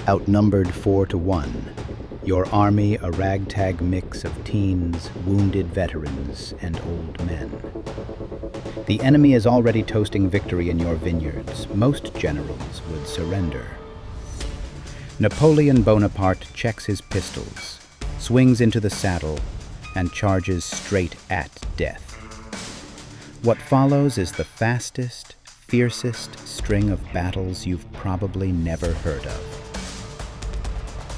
Outnumbered 4-1, your army a ragtag mix of teens, wounded veterans, and old men. The enemy is already toasting victory in your vineyards. Most generals would surrender. Napoleon Bonaparte checks his pistols, swings into the saddle, and charges straight at death. What follows is the fastest, fiercest string of battles you've probably never heard of.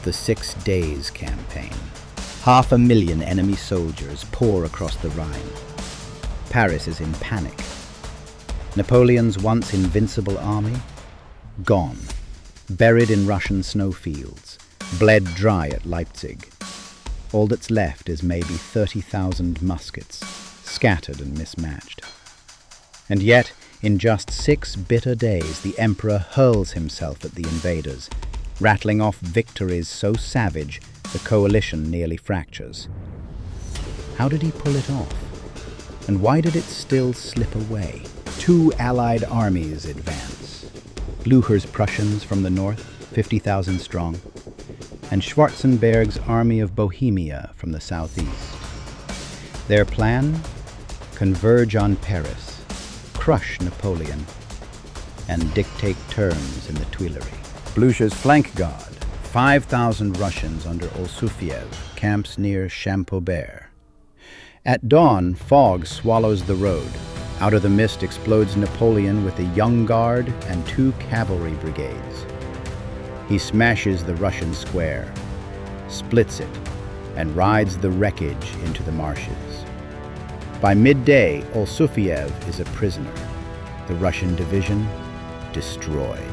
The 6 Days Campaign. 500,000 enemy soldiers pour across the Rhine. Paris is in panic. Napoleon's once invincible army? Gone. Buried in Russian snowfields. Bled dry at Leipzig. All that's left is maybe 30,000 muskets, scattered and mismatched. And yet, in just 6 bitter days, the emperor hurls himself at the invaders, rattling off victories so savage the coalition nearly fractures. How did he pull it off? And why did it still slip away? 2 allied armies advance. Blücher's Prussians from the north, 50,000 strong, and Schwarzenberg's army of Bohemia from the southeast. Their plan? Converge on Paris, crush Napoleon, and dictate terms in the Tuileries. Blücher's flank guard, 5,000 Russians under Olsufiev, camps near Champaubert. At dawn, fog swallows the road. Out of the mist explodes Napoleon with a young guard and 2 cavalry brigades. He smashes the Russian square, splits it, and rides the wreckage into the marshes. By midday, Olsufiev is a prisoner. The Russian division destroyed.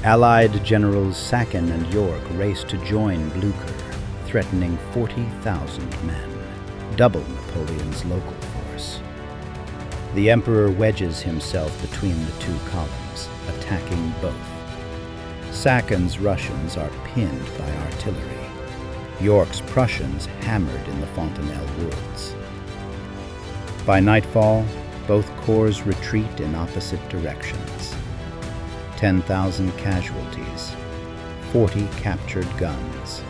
Allied generals Sacken and York race to join Blücher, threatening 40,000 men, double Napoleon's local force. The emperor wedges himself between the 2 columns, attacking both. Sacken's Russians are pinned by artillery. York's Prussians hammered in the Fontenelle woods. By nightfall, both corps retreat in opposite directions. 10,000 casualties, 40 captured guns.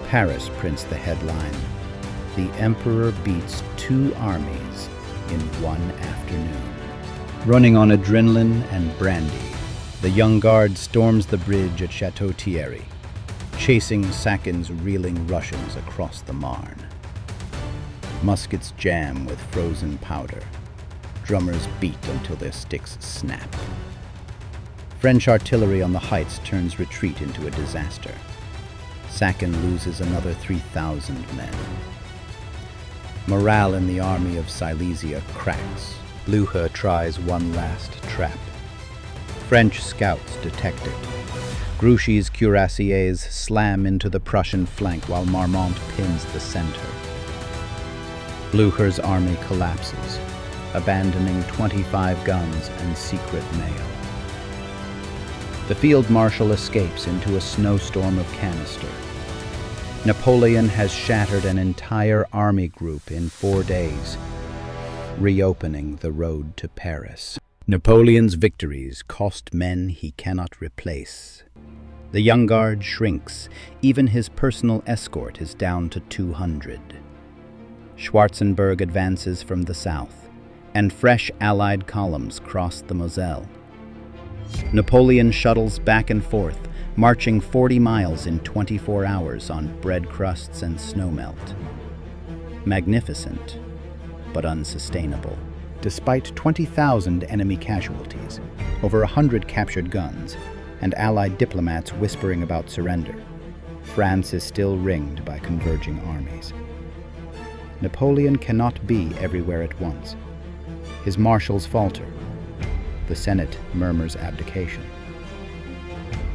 Paris prints the headline, "The Emperor beats 2 armies in 1 afternoon." Running on adrenaline and brandy, the young guard storms the bridge at Château-Thierry, chasing Sacken's reeling Russians across the Marne. Muskets jam with frozen powder. Drummers beat until their sticks snap. French artillery on the heights turns retreat into a disaster. Sacken loses another 3,000 men. Morale in the army of Silesia cracks. Blücher tries one last trap. French scouts detect it. Grouchy's cuirassiers slam into the Prussian flank while Marmont pins the center. Blücher's army collapses, abandoning 25 guns and secret mail. The field marshal escapes into a snowstorm of canister. Napoleon has shattered an entire army group in 4 days, reopening the road to Paris. Napoleon's victories cost men he cannot replace. The young guard shrinks. Even his personal escort is down to 200. Schwarzenberg advances from the south, and fresh Allied columns cross the Moselle. Napoleon shuttles back and forth, marching 40 miles in 24 hours on bread crusts and snowmelt. Magnificent, but unsustainable. Despite 20,000 enemy casualties, over 100 captured guns, and Allied diplomats whispering about surrender, France is still ringed by converging armies. Napoleon cannot be everywhere at once. His marshals falter. The Senate murmurs abdication.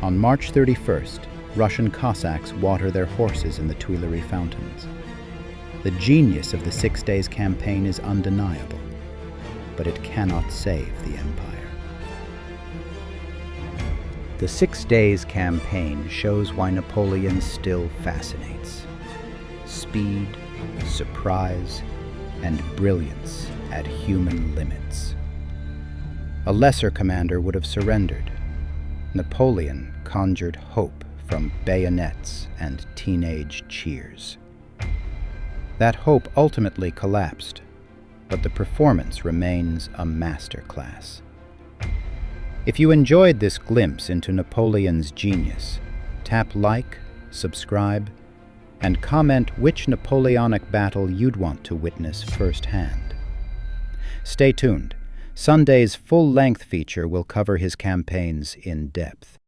On March 31st, Russian Cossacks water their horses in the Tuileries fountains. The genius of the 6 Days Campaign is undeniable, but it cannot save the empire. The 6 Days Campaign shows why Napoleon still fascinates. Speed, surprise, and brilliance at human limits. A lesser commander would have surrendered. Napoleon conjured hope from bayonets and teenage cheers. That hope ultimately collapsed, but the performance remains a masterclass. If you enjoyed this glimpse into Napoleon's genius, tap like, subscribe, and comment which Napoleonic battle you'd want to witness firsthand. Stay tuned. Sunday's full-length feature will cover his campaigns in depth.